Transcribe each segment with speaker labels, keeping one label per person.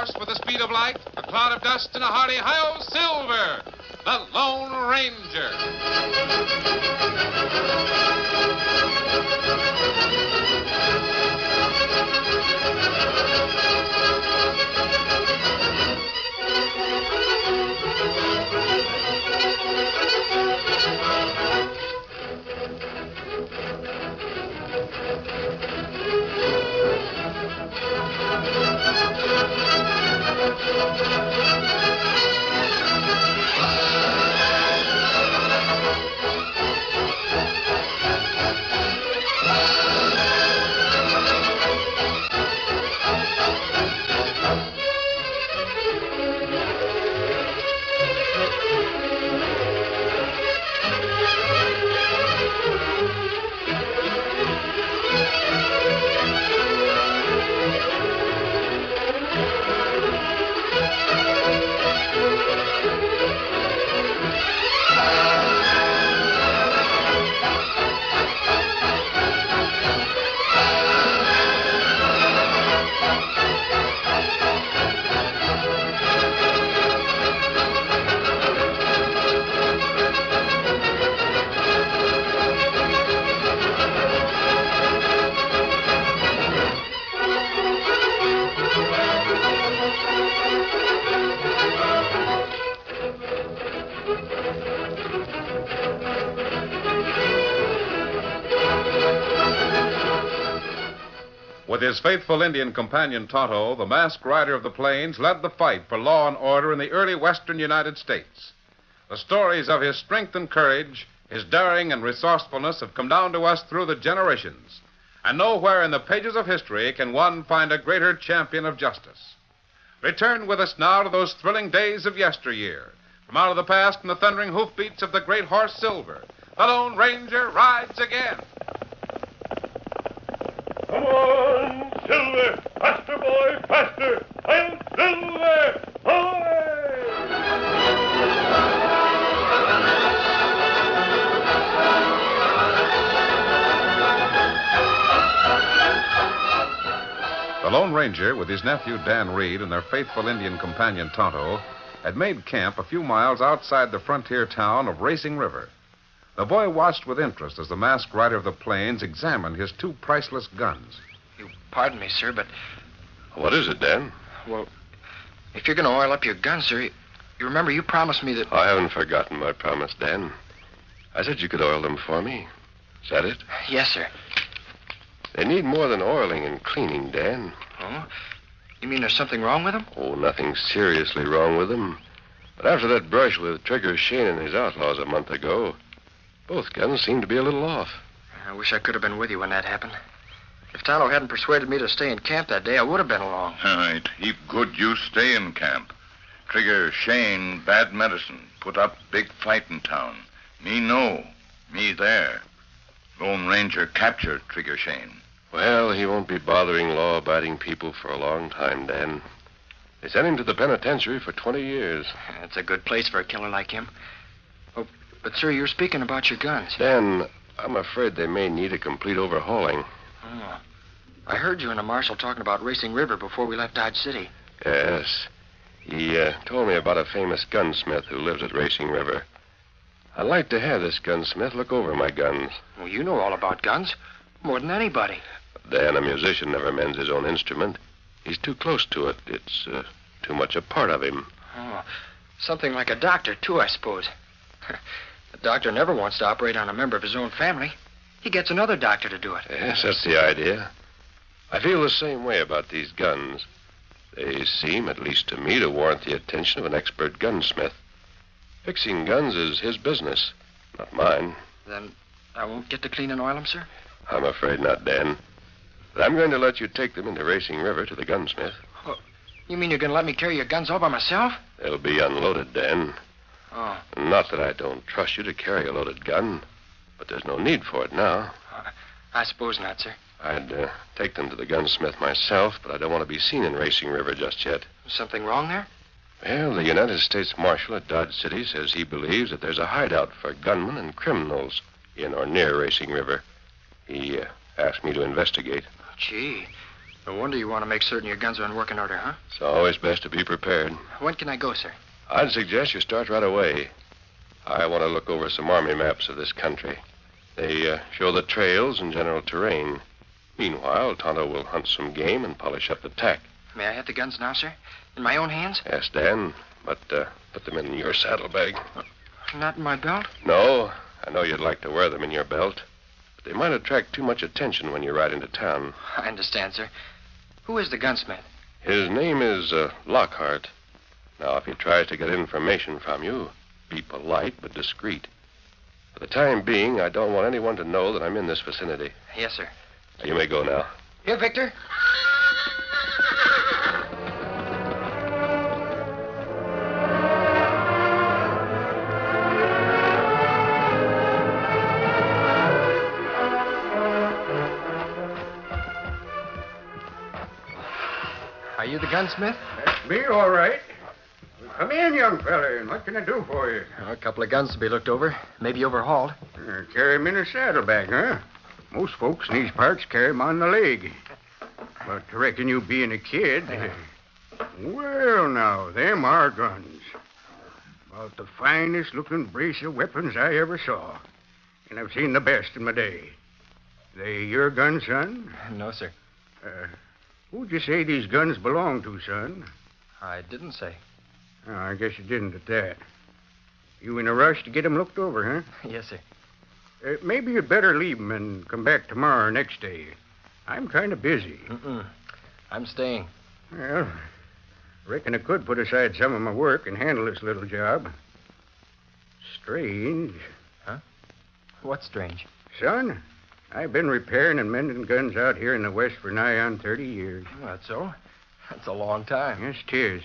Speaker 1: horse with the speed of light, a cloud of dust, and a hearty hi-yo silver, the Lone Ranger. With his faithful Indian companion Tonto, the masked rider of the plains led the fight for law and order in the early western United States. The stories of his strength and courage, his daring and resourcefulness have come down to us through the generations. And nowhere in the pages of history can one find a greater champion of justice. Return with us now to those thrilling days of yesteryear. From out of the past and the thundering hoofbeats of the great horse Silver, the Lone Ranger rides again.
Speaker 2: Come on, Silver! Faster, boy, faster! I'll Silver! Away!
Speaker 1: The Lone Ranger, with his nephew Dan Reed and their faithful Indian companion Tonto, had made camp a few miles outside the frontier town of Racing River. The boy watched with interest as the masked rider of the plains examined his two priceless guns.
Speaker 3: You pardon me, sir, but...
Speaker 4: What is it, Dan?
Speaker 3: Well, if you're going to oil up your gun, sir, you remember you promised me that...
Speaker 4: I haven't forgotten my promise, Dan. I said you could oil them for me. Is that it?
Speaker 3: Yes, sir.
Speaker 4: They need more than oiling and cleaning, Dan.
Speaker 3: Oh? You mean there's something wrong with them?
Speaker 4: Oh, nothing seriously wrong with them. But after that brush with Trigger Shane and his outlaws a month ago, both guns seem to be a little off.
Speaker 3: I wish I could have been with you when that happened. If Tonto hadn't persuaded me to stay in camp that day, I would have been along.
Speaker 5: All right. Heap good you stay in camp. Trigger Shane, bad medicine. Put up big fight in town. Me know. Me there. Lone Ranger captured Trigger Shane.
Speaker 4: Well, he won't be bothering law-abiding people for a long time, Dan. They sent him to the penitentiary for 20 years.
Speaker 3: That's a good place for a killer like him. Oh, but, sir, you're speaking about your guns.
Speaker 4: Dan, I'm afraid they may need a complete overhauling.
Speaker 3: Oh. I heard you and the marshal talking about Racing River before we left Dodge City.
Speaker 4: Yes. He told me about a famous gunsmith who lives at Racing River. I'd like to have this gunsmith look over my guns.
Speaker 3: Well, you know all about guns. More than anybody.
Speaker 4: Dan, a musician never mends his own instrument. He's too close to it. It's too much a part of him.
Speaker 3: Oh, something like a doctor, too, I suppose. The doctor never wants to operate on a member of his own family. He gets another doctor to do it.
Speaker 4: Yes, that's the idea. I feel the same way about these guns. They seem, at least to me, to warrant the attention of an expert gunsmith. Fixing guns is his business, not mine.
Speaker 3: Then I won't get to clean and oil them, sir?
Speaker 4: I'm afraid not, Dan. But I'm going to let you take them into Racing River to the gunsmith.
Speaker 3: Oh, you mean you're going to let me carry your guns all by myself?
Speaker 4: They'll be unloaded, Dan.
Speaker 3: Oh.
Speaker 4: Not that I don't trust you to carry a loaded gun, but there's no need for it now.
Speaker 3: I suppose not, sir.
Speaker 4: I'd take them to the gunsmith myself, but I don't want to be seen in Racing River just yet.
Speaker 3: Something wrong there?
Speaker 4: Well, the United States Marshal at Dodge City says he believes that there's a hideout for gunmen and criminals in or near Racing River. He asked me to investigate.
Speaker 3: Gee, No wonder you want to make certain your guns are in working order, huh?
Speaker 4: It's always best to be prepared.
Speaker 3: When can I go, sir?
Speaker 4: I'd suggest you start right away. I want to look over some army maps of this country. They show the trails and general terrain. Meanwhile, Tonto will hunt some game and polish up the tack.
Speaker 3: May I have the guns now, sir? In my own hands?
Speaker 4: Yes, Dan, but put them in your saddlebag.
Speaker 3: Not in my belt?
Speaker 4: No, I know you'd like to wear them in your belt, but they might attract too much attention when you ride into town.
Speaker 3: I understand, sir. Who is the gunsmith?
Speaker 4: His name is Lockhart. Now, if he tries to get information from you, be polite but discreet. For the time being, I don't want anyone to know that I'm in this vicinity.
Speaker 3: Yes, sir.
Speaker 4: Now, you may go now.
Speaker 3: Here, Victor. Are you the gunsmith?
Speaker 6: That's me, all right. Come in, young fella, and what can I do for you?
Speaker 3: A couple of guns to be looked over, maybe overhauled.
Speaker 6: Carry 'em in a saddlebag, huh? Most folks in these parts carry 'em on the leg. But I reckon you being a kid... Well, now, them are guns. About the finest-looking brace of weapons I ever saw. And I've seen the best in my day. They your guns, son?
Speaker 3: No, sir.
Speaker 6: Who'd you say these guns belong to, son?
Speaker 3: I didn't say.
Speaker 6: Oh, I guess you didn't at that. You in a rush to get 'em looked over, huh?
Speaker 3: Yes, sir.
Speaker 6: Maybe you'd better leave 'em and come back tomorrow or next day. I'm kind of busy.
Speaker 3: I'm staying.
Speaker 6: Well, reckon I could put aside some of my work and handle this little job. Strange.
Speaker 3: Huh? What's strange?
Speaker 6: Son, I've been repairing and mending guns out here in the West for nigh on 30 years.
Speaker 3: Oh, that's so? That's a long time.
Speaker 6: Yes, 'tis.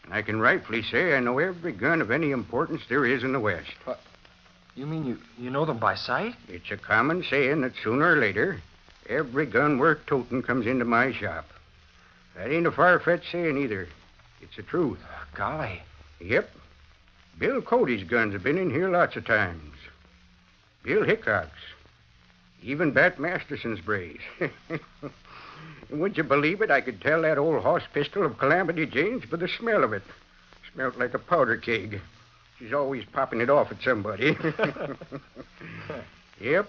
Speaker 6: And I can rightfully say I know every gun of any importance there is in the West.
Speaker 3: What? You mean you know them by sight?
Speaker 6: It's a common saying that sooner or later, every gun worth toting comes into my shop. That ain't a far-fetched saying either. It's the truth.
Speaker 3: Golly.
Speaker 6: Yep. Bill Cody's guns have been in here lots of times. Bill Hickok's. Even Bat Masterson's brace. Would you believe it? I could tell that old horse pistol of Calamity Jane's by the smell of it. Smelled like a powder keg. She's always popping it off at somebody. Yep.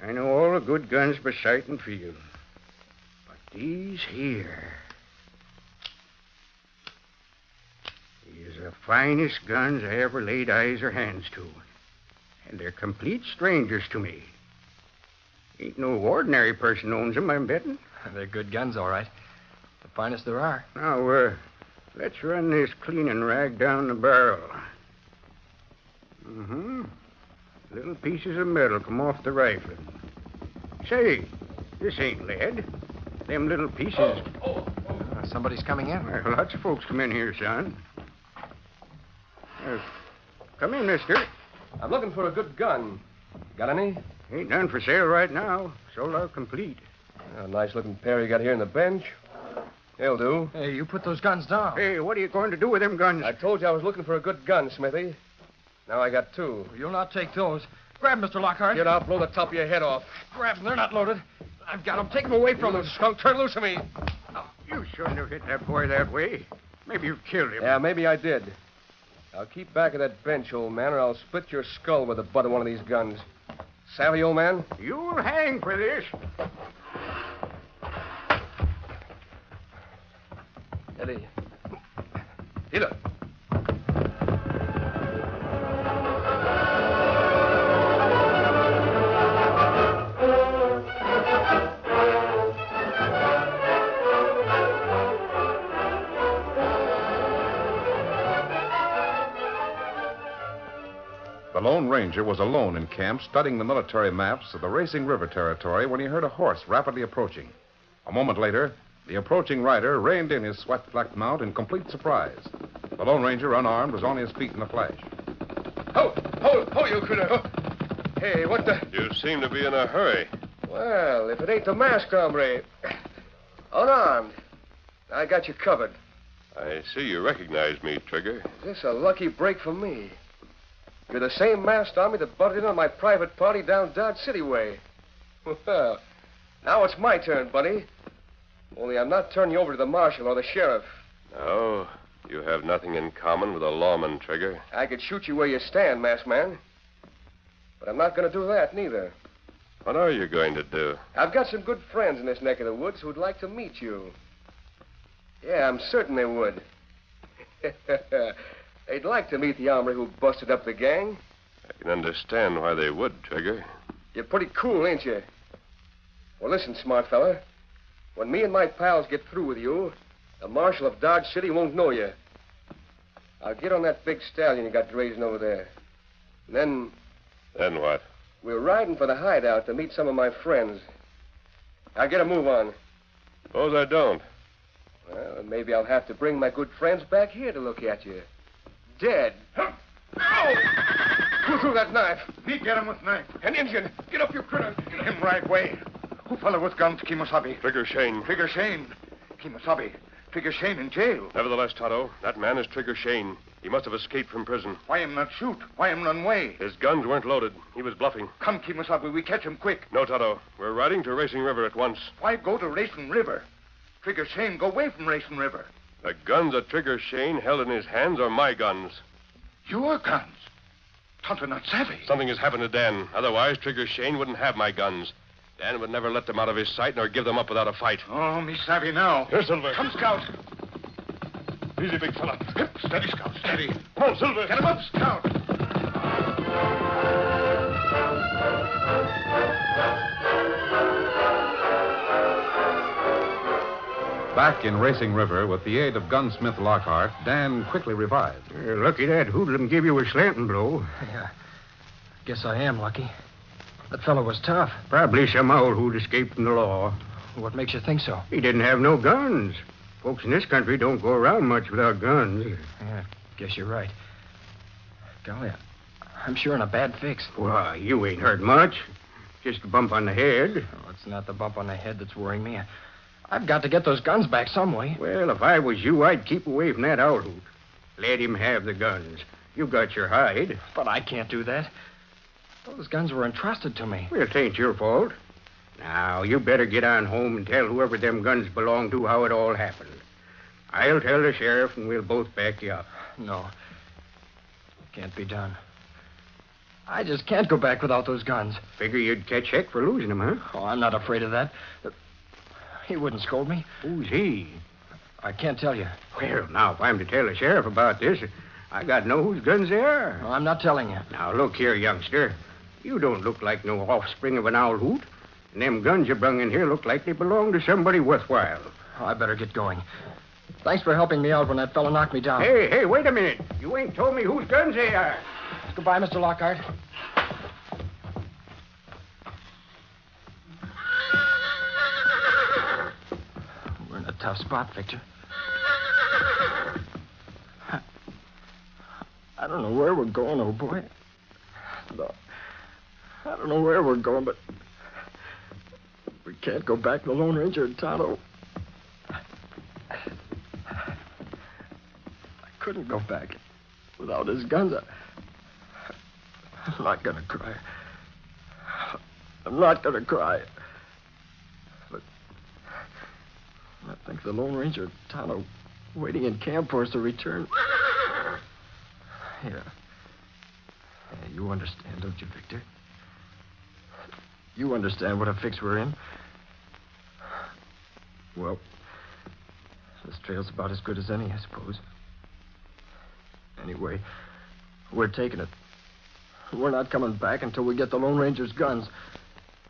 Speaker 6: I know all the good guns by sight and feel. But these here... These are the finest guns I ever laid eyes or hands to. And they're complete strangers to me. Ain't no ordinary person owns them, I'm betting.
Speaker 3: They're good guns, all right. The finest there are.
Speaker 6: Now, let's run this cleaning rag down the barrel. Little pieces of metal come off the rifle. Say, this ain't lead. Them little pieces...
Speaker 3: Somebody's coming in.
Speaker 6: Well, lots of folks come in here, son. Come in, mister.
Speaker 7: I'm looking for a good gun. Got any?
Speaker 6: Ain't none for sale right now. Sold out complete.
Speaker 7: A nice-looking pair you got here in the bench. They'll do.
Speaker 3: Hey, you put those guns down.
Speaker 6: Hey, what are you going to do with them guns?
Speaker 7: I told you I was looking for a good gun, Smithy. Now I got two.
Speaker 3: You'll not take those. Grab 'em, Mr. Lockhart.
Speaker 7: Get out, blow the top of your head off.
Speaker 3: Grab 'em. They're not loaded. I've got 'em. Take 'em away from us.
Speaker 7: Skunk, turn loose of me.
Speaker 6: You shouldn't have hit that boy that way. Maybe you killed him.
Speaker 7: Yeah, maybe I did. Now keep back of that bench, old man, or I'll split your skull with the butt of one of these guns. Savvy, old man?
Speaker 6: You'll hang for this.
Speaker 7: Eddie. Hit her.
Speaker 1: The Lone Ranger was alone in camp studying the military maps of the Racing River territory when he heard a horse rapidly approaching. A moment later, the approaching rider reined in his sweat-flecked mount in complete surprise. The Lone Ranger, unarmed, was on his feet in a flash.
Speaker 7: Ho, you critter. Ho. Hey, what the...
Speaker 4: You seem to be in a hurry.
Speaker 7: Well, if it ain't the masked hombre. Unarmed. I got you covered.
Speaker 4: I see you recognize me, Trigger.
Speaker 7: Is this a lucky break for me? You're the same masked army that butted in on my private party down Dodge City way. Well, Now it's my turn, Buddy. Only I'm not turning you over to the marshal or the sheriff.
Speaker 4: No, you have nothing in common with a lawman, Trigger.
Speaker 7: I could shoot you where you stand, masked man. But I'm not going to do that, neither.
Speaker 4: What are you going to do?
Speaker 7: I've got some good friends in this neck of the woods who'd like to meet you. Yeah, I'm certain they would. They'd like to meet the hombre who busted up the gang.
Speaker 4: I can understand why they would, Trigger.
Speaker 7: You're pretty cool, ain't you? Well, listen, smart fella. When me and my pals get through with you, the marshal of Dodge City won't know you. I'll get on that big stallion you got grazing over there. And then
Speaker 4: Then what?
Speaker 7: we're riding for the hideout to meet some of my friends. I'll get a move on.
Speaker 4: Suppose I don't.
Speaker 7: Well, then maybe I'll have to bring my good friends back here to look at you. Dead. Ow! Who threw that knife?
Speaker 6: Me get him with knife.
Speaker 7: An Indian. Get up, you critter. Get up.
Speaker 6: Him right way. Who fella with guns, Kimosabe?
Speaker 4: Trigger Shane.
Speaker 6: Trigger Shane. Kimosabe. Trigger Shane in jail.
Speaker 4: Nevertheless, Tonto, that man is Trigger Shane. He must have escaped from prison.
Speaker 6: Why him not shoot? Why him run away?
Speaker 4: His guns weren't loaded. He was bluffing.
Speaker 6: Come, Kimosabe, we catch him quick.
Speaker 4: No, Tonto. We're riding to Racing River at once.
Speaker 6: Why go to Racing River? Trigger Shane go away from Racing River.
Speaker 4: The guns that Trigger Shane held in his hands are my guns.
Speaker 6: Your guns? Tonto not savvy.
Speaker 4: Something has happened to Dan. Otherwise, Trigger Shane wouldn't have my guns. Dan would never let them out of his sight nor give them up without a fight.
Speaker 6: Oh, me savvy now.
Speaker 4: Here, Silver.
Speaker 6: Come, Scout.
Speaker 4: Easy, big fella.
Speaker 6: Steady, Scout, steady.
Speaker 4: Come on, Silver.
Speaker 6: Get him up, Scout.
Speaker 1: Back in Racing River, with the aid of gunsmith Lockhart, Dan quickly revived.
Speaker 6: Lucky that hoodlum give you a slanting blow.
Speaker 3: Yeah. Guess I am lucky. That fellow was tough.
Speaker 6: Probably some owl who'd escaped from the law.
Speaker 3: What makes you think so?
Speaker 6: He didn't have no guns. Folks in this country don't go around much without guns.
Speaker 3: Yeah, guess you're right. Golly, I'm sure in a bad fix.
Speaker 6: Why, you ain't hurt much. Just a bump on the head.
Speaker 3: Oh, it's not the bump on the head that's worrying me. I've got to get those guns back some way.
Speaker 6: Well, if I was you, I'd keep away from that owl hoot. Let him have the guns. You got your hide.
Speaker 3: But I can't do that. Those guns were entrusted to me.
Speaker 6: Well, it ain't your fault. Now, you better get on home and tell whoever them guns belong to how it all happened. I'll tell the sheriff, and we'll both back you up.
Speaker 3: No. Can't be done. I just can't go back without those guns.
Speaker 6: Figure you'd catch heck for losing them, huh?
Speaker 3: Oh, I'm not afraid of that. He wouldn't scold me.
Speaker 6: Who's he?
Speaker 3: I can't tell you.
Speaker 6: Well, now, if I'm to tell the sheriff about this, I got to know whose guns they are.
Speaker 3: No, I'm not telling you.
Speaker 6: Now, look here, youngster. You don't look like no offspring of an owl hoot. And them guns you brung in here look like they belong to somebody worthwhile.
Speaker 3: Oh, I better get going. Thanks for helping me out when that fella knocked me down.
Speaker 6: Hey, wait a minute. You ain't told me whose guns they are.
Speaker 3: Goodbye, Mr. Lockhart. We're in a tough spot, Victor. I don't know where we're going, old boy. No. I don't know where we're going, but we can't go back to the Lone Ranger and Tonto. I couldn't go back without his guns. I'm not going to cry. I'm not going to cry. But I think the Lone Ranger and Tonto waiting in camp for us to return. Yeah, you understand, don't you, Victor? You understand what a fix we're in? Well, this trail's about as good as any, I suppose. Anyway, we're taking it. We're not coming back until we get the Lone Ranger's guns.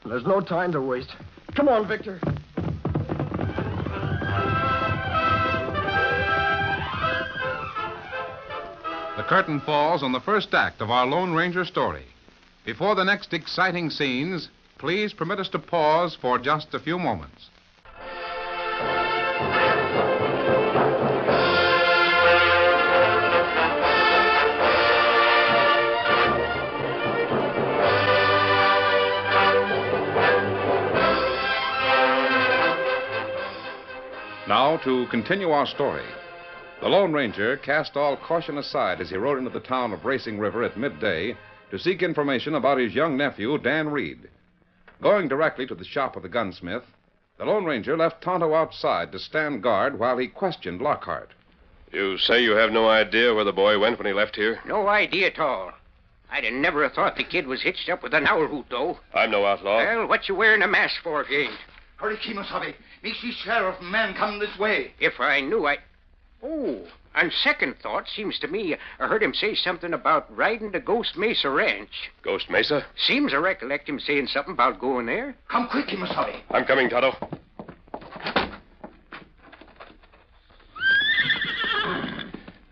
Speaker 3: And there's no time to waste. Come on, Victor.
Speaker 1: The curtain falls on the first act of our Lone Ranger story. Before the next exciting scenes, please permit us to pause for just a few moments. Now, to continue our story. The Lone Ranger cast all caution aside as he rode into the town of Racing River at midday to seek information about his young nephew, Dan Reed. Going directly to the shop of the gunsmith, the Lone Ranger left Tonto outside to stand guard while he questioned Lockhart.
Speaker 4: You say you have no idea where the boy went when he left here?
Speaker 8: No idea at all. I'd have never thought the kid was hitched up with an owl hoot, though.
Speaker 4: I'm no outlaw.
Speaker 8: Well, what you wearing a mask for if you ain't?
Speaker 9: Hurry, Kemosabe. Me see sheriff and man coming this way.
Speaker 8: If I knew, Oh, on second thought, seems to me I heard him say something about riding to Ghost Mesa Ranch.
Speaker 4: Ghost Mesa?
Speaker 8: Seems I recollect him saying something about going there.
Speaker 9: Come quick, Kemosabe.
Speaker 4: I'm coming, Tonto.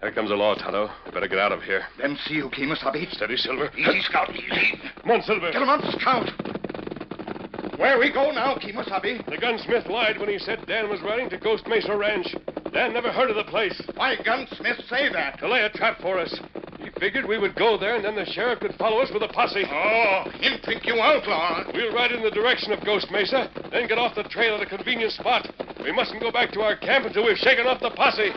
Speaker 4: There comes the law, Tonto. We better get out of here.
Speaker 9: Them see you, Kemosabe.
Speaker 4: Steady, Silver.
Speaker 9: Easy, Scout, easy.
Speaker 4: Come on, Silver.
Speaker 9: Get him up, Scout. Where we go now, Kemosabe?
Speaker 4: The gunsmith lied when he said Dan was riding to Ghost Mesa Ranch. Dan never heard of the place.
Speaker 9: Why gunsmith say that?
Speaker 4: To lay a trap for us. He figured we would go there, and then the sheriff could follow us with a posse.
Speaker 9: Oh, him think you outlaw.
Speaker 4: We'll ride in the direction of Ghost Mesa, then get off the trail at a convenient spot. We mustn't go back to our camp until we've shaken off the posse.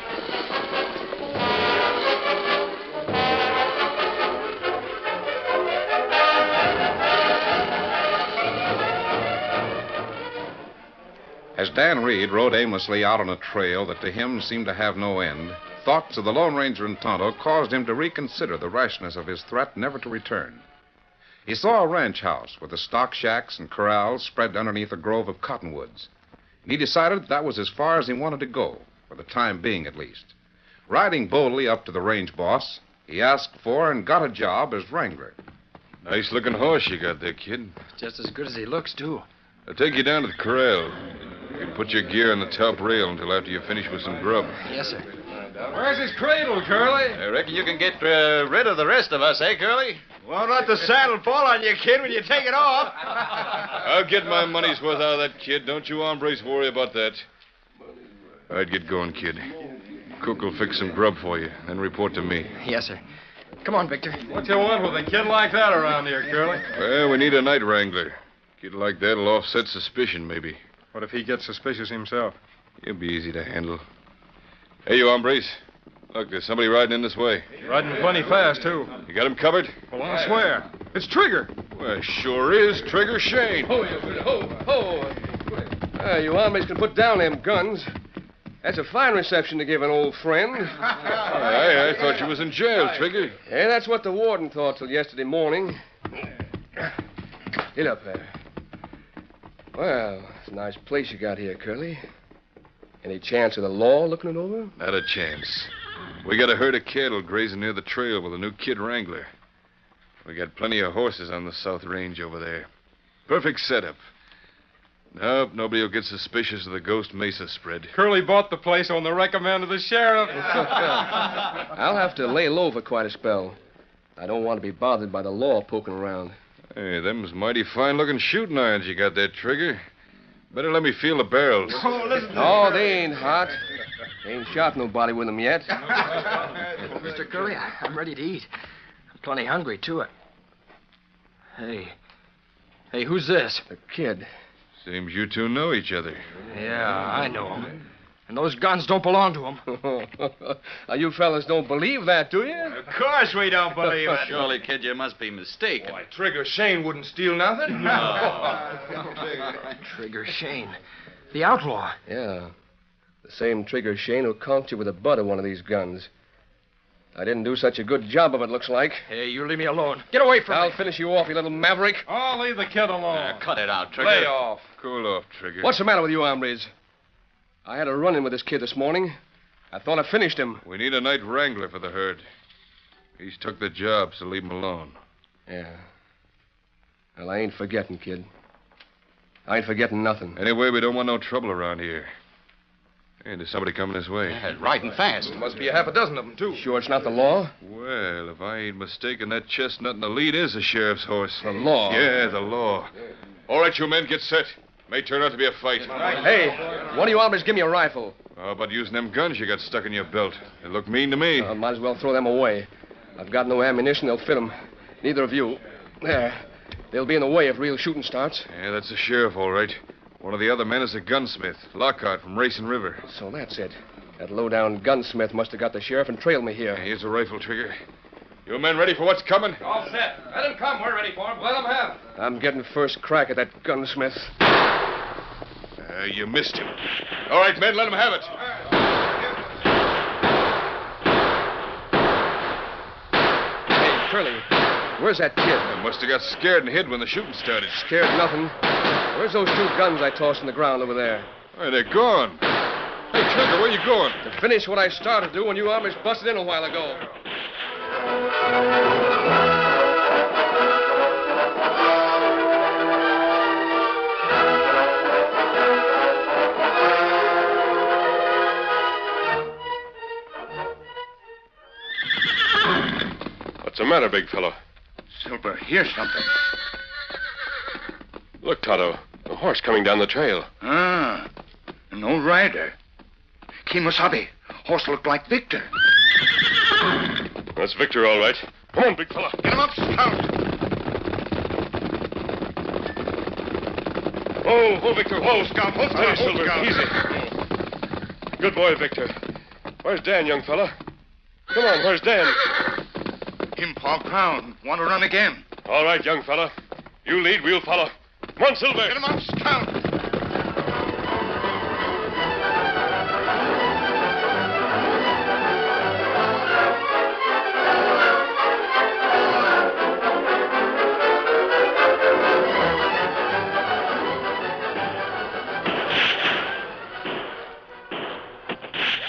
Speaker 1: As Dan Reed rode aimlessly out on a trail that to him seemed to have no end, thoughts of the Lone Ranger and Tonto caused him to reconsider the rashness of his threat never to return. He saw a ranch house with the stock shacks and corrals spread underneath a grove of cottonwoods. And he decided that was as far as he wanted to go, for the time being at least. Riding boldly up to the range boss, he asked for and got a job as wrangler.
Speaker 10: Nice-looking horse you got there, kid.
Speaker 3: Just as good as he looks, too.
Speaker 10: I'll take you down to the corral. You can put your gear on the top rail until after you finish with some grub.
Speaker 3: Yes, sir.
Speaker 11: Where's his cradle, Curly?
Speaker 12: I reckon you can get rid of the rest of us, eh, Curly?
Speaker 6: Won't let the saddle fall on you, kid, when you take it off.
Speaker 10: I'll get my money's worth out of that kid. Don't you hombres worry about that. I'd get going, kid. Cook will fix some grub for you, then report to me.
Speaker 3: Yes, sir. Come on, Victor.
Speaker 11: What you want with a kid like that around here, Curly?
Speaker 10: Well, we need a night wrangler. Kid like that'll offset suspicion, maybe.
Speaker 11: What if he gets suspicious himself?
Speaker 10: He'll be easy to handle. Hey, you hombres. Look, there's somebody riding in this way.
Speaker 11: Riding plenty fast, too.
Speaker 10: You got him covered?
Speaker 11: Well, I swear. It's Trigger.
Speaker 10: Well, sure is. Trigger Shane.
Speaker 7: You hombres can put down them guns. That's a fine reception to give an old friend.
Speaker 10: I thought you was in jail, Trigger.
Speaker 7: Yeah, that's what the warden thought till yesterday morning. Get up there. Well, it's a nice place you got here, Curly. Any chance of the law looking it over?
Speaker 10: Not a chance. We got a herd of cattle grazing near the trail with a new kid wrangler. We got plenty of horses on the South Range over there. Perfect setup. Nope, nobody will get suspicious of the Ghost Mesa spread.
Speaker 11: Curly bought the place on the recommend of the sheriff.
Speaker 7: I'll have to lay low for quite a spell. I don't want to be bothered by the law poking around.
Speaker 10: Hey, them's mighty fine-looking shooting irons you got there, Trigger. Better let me feel the barrels.
Speaker 7: Oh, they ain't hot. Ain't shot nobody with them yet.
Speaker 3: Mr. Curly, I'm ready to eat. I'm plenty hungry, too. Hey, who's this?
Speaker 7: The kid.
Speaker 10: Seems you two know each other.
Speaker 3: Yeah, I know him. And those guns don't belong to him.
Speaker 7: You fellas don't believe that, do you?
Speaker 6: Of course we don't believe it.
Speaker 12: Surely, kid, you must be mistaken.
Speaker 11: Why, Trigger Shane wouldn't steal nothing.
Speaker 3: Trigger Shane. The outlaw.
Speaker 7: Yeah. The same Trigger Shane who conked you with the butt of one of these guns. I didn't do such a good job of it, looks like.
Speaker 3: Hey, you leave me alone. Get away from me.
Speaker 7: I'll finish you off, you little maverick.
Speaker 11: I'll leave the kid alone.
Speaker 12: Cut it out, Trigger.
Speaker 11: Lay off.
Speaker 10: Cool off, Trigger.
Speaker 7: What's the matter with you, hombres? I had a run-in with this kid this morning. I thought I finished him.
Speaker 10: We need a night wrangler for the herd. He's took the job, so leave him alone.
Speaker 7: Yeah. Well, I ain't forgetting, kid. I ain't forgetting nothing.
Speaker 10: Anyway, we don't want no trouble around here. Hey, there's somebody coming this way.
Speaker 12: Yeah, riding fast.
Speaker 11: Must be a half a dozen of them, too.
Speaker 7: Sure it's not the law?
Speaker 10: Well, if I ain't mistaken, that chestnut in the lead is a sheriff's horse.
Speaker 7: The law?
Speaker 10: Yeah, the law. All right, you men, get set. May turn out to be a fight.
Speaker 7: Hey, one of you hombres give me a rifle.
Speaker 10: How about using them guns you got stuck in your belt? They look mean to me.
Speaker 7: Might as well throw them away. I've got no ammunition. They'll fit them. Neither of you. There. They'll be in the way if real shooting starts.
Speaker 10: Yeah, that's the sheriff, all right. One of the other men is a gunsmith, Lockhart from Racing River.
Speaker 7: So that's it. That low-down gunsmith must have got the sheriff and trailed me here.
Speaker 10: Here's a rifle, Trigger. You men ready for what's coming?
Speaker 11: All set. Let him come. We're ready for him. Let him have it.
Speaker 7: I'm getting first crack at that gunsmith.
Speaker 10: You missed him. All right, men, let him have it.
Speaker 7: Hey, Curly, where's that kid?
Speaker 10: They must have got scared and hid when the shooting started.
Speaker 7: Scared nothing. Where's those 2 guns I tossed in the ground over there?
Speaker 10: Why, they're gone. Hey, Trigger, where you going?
Speaker 7: To finish what I started to do when you Amish busted in a while ago.
Speaker 4: What's the matter, big fellow?
Speaker 5: Silver, here's something.
Speaker 4: Look, Tonto. A horse coming down the trail.
Speaker 5: Ah, an old rider. Kimosabe. Horse looked like Victor.
Speaker 4: That's Victor, all right. Come on, big fella.
Speaker 5: Get him up, Scout.
Speaker 4: Whoa, Victor. Whoa, Scout. Hold still, Silver.
Speaker 5: Scout.
Speaker 4: Easy. Good boy, Victor. Where's Dan, young fella? Come on, where's Dan?
Speaker 5: Him paw crown. Want to run again.
Speaker 4: All right, young fella. You lead, we'll follow. Come on, Silver.
Speaker 5: Get him up, Scout.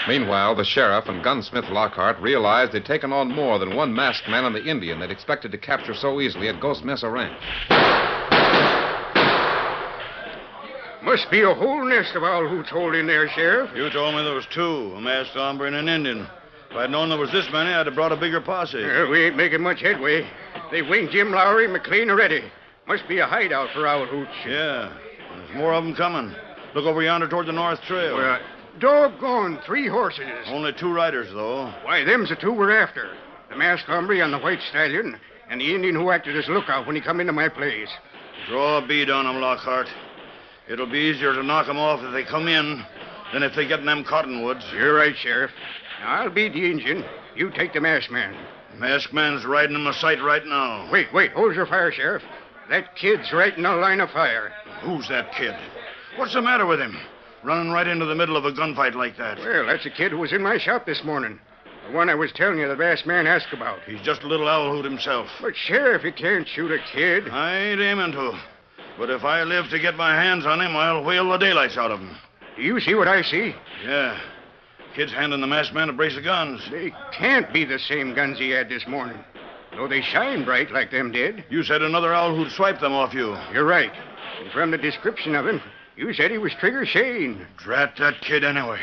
Speaker 1: Meanwhile, the sheriff and gunsmith Lockhart realized they'd taken on more than one masked man and the Indian they'd expected to capture so easily at Ghost Mesa Ranch.
Speaker 6: Must be a whole nest of owl hoots holding there, Sheriff.
Speaker 12: You told me there was 2, a masked hombre and an Indian. If I'd known there was this many, I'd have brought a bigger posse.
Speaker 6: We ain't making much headway. They winged Jim Lowry, McLean already. Must be a hideout for owl hoots.
Speaker 12: Yeah, there's more of them coming. Look over yonder toward the north trail.
Speaker 6: Well, doggone, 3 horses.
Speaker 12: Only 2 riders, though.
Speaker 6: Why, them's the 2 we're after. The masked hombre on the white stallion, and the Indian who acted as lookout when he come into my place.
Speaker 12: Draw a bead on them, Lockhart. It'll be easier to knock 'em off if they come in than if they get in them cottonwoods.
Speaker 6: You're right, Sheriff. Now, I'll be the Indian. You take the masked man.
Speaker 12: Masked man's riding in my sight right now.
Speaker 6: Wait, hold your fire, Sheriff. That kid's right in a line of fire.
Speaker 12: Who's that kid? What's the matter with him? Running right into the middle of a gunfight like that.
Speaker 6: Well, that's the kid who was in my shop this morning. The one I was telling you the masked man asked about.
Speaker 12: He's just a little owl hoot himself.
Speaker 6: But, Sheriff, you can't shoot a kid.
Speaker 12: I ain't aiming to. But if I live to get my hands on him, I'll whale the daylights out of him.
Speaker 6: Do you see what I see?
Speaker 12: Yeah. Kid's handing the masked man a brace of guns.
Speaker 6: They can't be the same guns he had this morning. Though they shine bright like them did.
Speaker 12: You said another owl who'd swiped them off you.
Speaker 6: You're right. And from the description of him, you said he was Trigger Shane.
Speaker 12: Drat that kid anyway.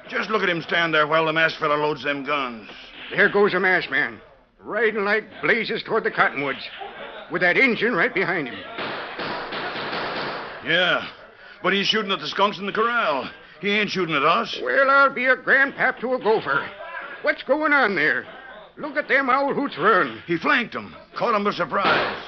Speaker 12: Just look at him stand there while the masked fella loads them guns.
Speaker 6: There goes a masked man, riding like blazes toward the cottonwoods, with that Injun right behind him.
Speaker 12: Yeah, but he's shooting at the skunks in the corral. He ain't shooting at us.
Speaker 6: Well, I'll be a grandpap to a gopher. What's going on there? Look at them owl hoots run.
Speaker 12: He flanked him, caught him by surprise.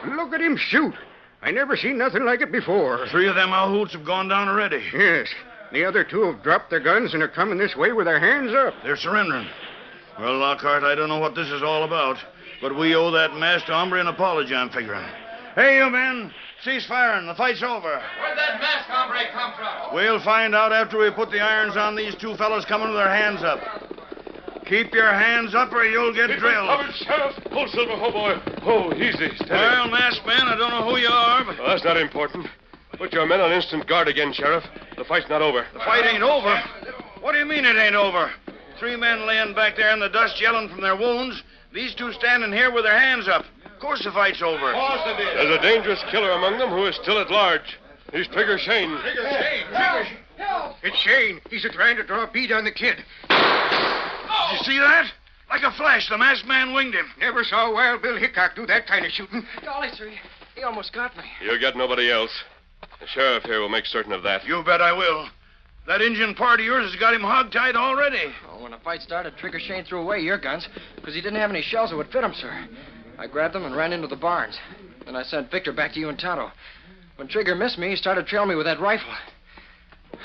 Speaker 6: Look at him shoot. I never seen nothing like it before.
Speaker 12: 3 of them owl hoots have gone down already.
Speaker 6: Yes. The other 2 have dropped their guns and are coming this way with their hands up.
Speaker 12: They're surrendering. Well, Lockhart, I don't know what this is all about, but we owe that masked hombre an apology, I'm figuring. Hey, you men, cease firing. The fight's over.
Speaker 11: Where'd that masked hombre come from?
Speaker 12: We'll find out after we put the irons on these 2 fellows coming with their hands up. Keep your hands up or you'll get drilled.
Speaker 4: Covered, Sheriff. Hold Silver, oh boy. Oh, easy. Steady.
Speaker 12: Well, masked man, I don't know who you are, but...
Speaker 4: Well, that's not important. Put your men on instant guard again, Sheriff. The fight's not over.
Speaker 12: The fight ain't over. What do you mean it ain't over? 3 men laying back there in the dust yelling from their wounds. These 2 standing here with their hands up. Of course the fight's over.
Speaker 4: There's a dangerous killer among them who is still at large. He's Trigger Shane.
Speaker 6: It's Shane. He's trying to draw a bead on the kid.
Speaker 12: Did you see that? Like a flash, the masked man winged him.
Speaker 6: Never saw Wild Bill Hickok do that kind of shooting.
Speaker 7: Golly, sir, he almost got me.
Speaker 4: You'll get nobody else. The sheriff here will make certain of that.
Speaker 12: You bet I will. That Indian part of yours has got him hogtied already.
Speaker 7: Oh, when the fight started, Trigger Shane threw away your guns because he didn't have any shells that would fit him, sir. I grabbed them and ran into the barns. Then I sent Victor back to you and Tonto. When Trigger missed me, he started trailing me with that rifle.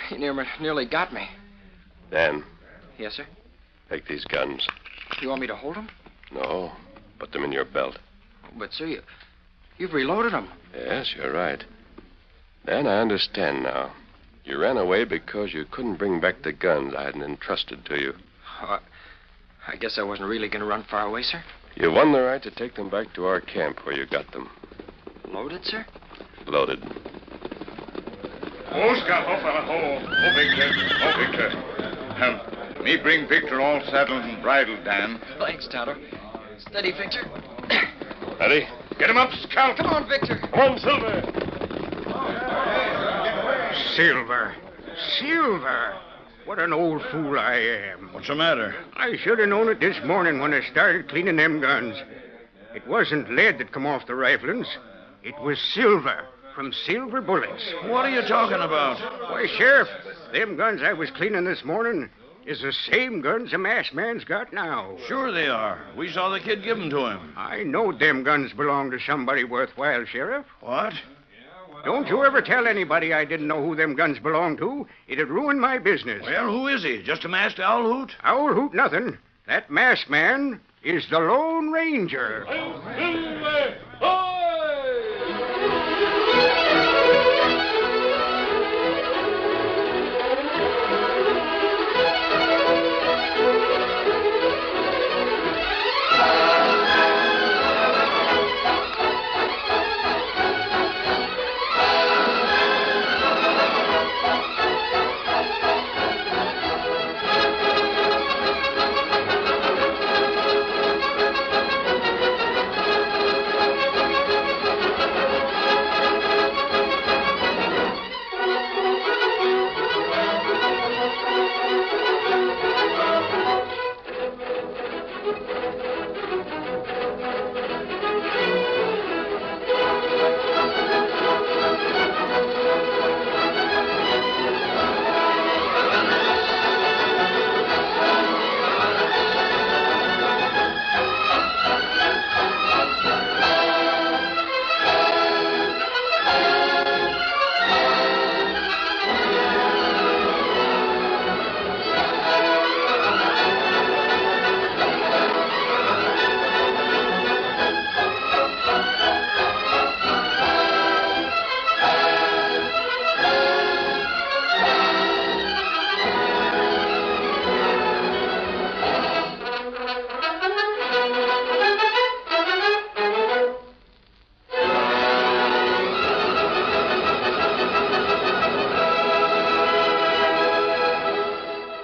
Speaker 7: He nearly got me.
Speaker 4: Dan,
Speaker 7: Yes, sir?
Speaker 4: take these guns.
Speaker 3: You want me to hold them?
Speaker 4: No, put them in your belt.
Speaker 3: But, sir, you've reloaded them.
Speaker 4: Yes, you're right. Dan, I understand now. You ran away because you couldn't bring back the guns I had entrusted to you.
Speaker 3: I guess I wasn't really going to run far away, sir.
Speaker 4: You won the right to take them back to our camp where you got them.
Speaker 3: Loaded, sir?
Speaker 4: Loaded.
Speaker 5: Oh, Scout. Oh, fella. Oh, Victor. Oh, Victor. Me bring Victor all saddled and bridled, Dan.
Speaker 3: Thanks, Tonto. Steady, Victor.
Speaker 4: Ready?
Speaker 5: Get him up, Scout.
Speaker 3: Come on, Victor.
Speaker 2: Come on, Silver.
Speaker 6: Silver. What an old fool I am.
Speaker 12: What's the matter?
Speaker 6: I should have known it this morning when I started cleaning them guns. It wasn't lead that come off the riflings. It was silver from silver bullets.
Speaker 12: What are you talking about?
Speaker 6: Why, Sheriff, them guns I was cleaning this morning is the same guns the masked man's got now.
Speaker 12: Sure they are. We saw the kid give them to him.
Speaker 6: I knowed them guns belonged to somebody worthwhile, Sheriff.
Speaker 12: What?
Speaker 6: Don't you ever tell anybody I didn't know who them guns belonged to. It'd ruin my business.
Speaker 12: Well, who is he? Just a masked owl hoot?
Speaker 6: Owl hoot nothing. That masked man is the Lone Ranger.
Speaker 2: Silver. Hoy!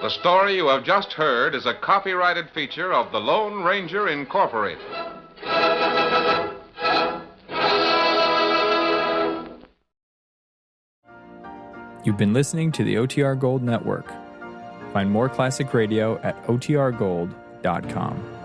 Speaker 1: The story you have just heard is a copyrighted feature of the Lone Ranger Incorporated.
Speaker 13: You've been listening to the OTR Gold Network. Find more classic radio at otrgold.com.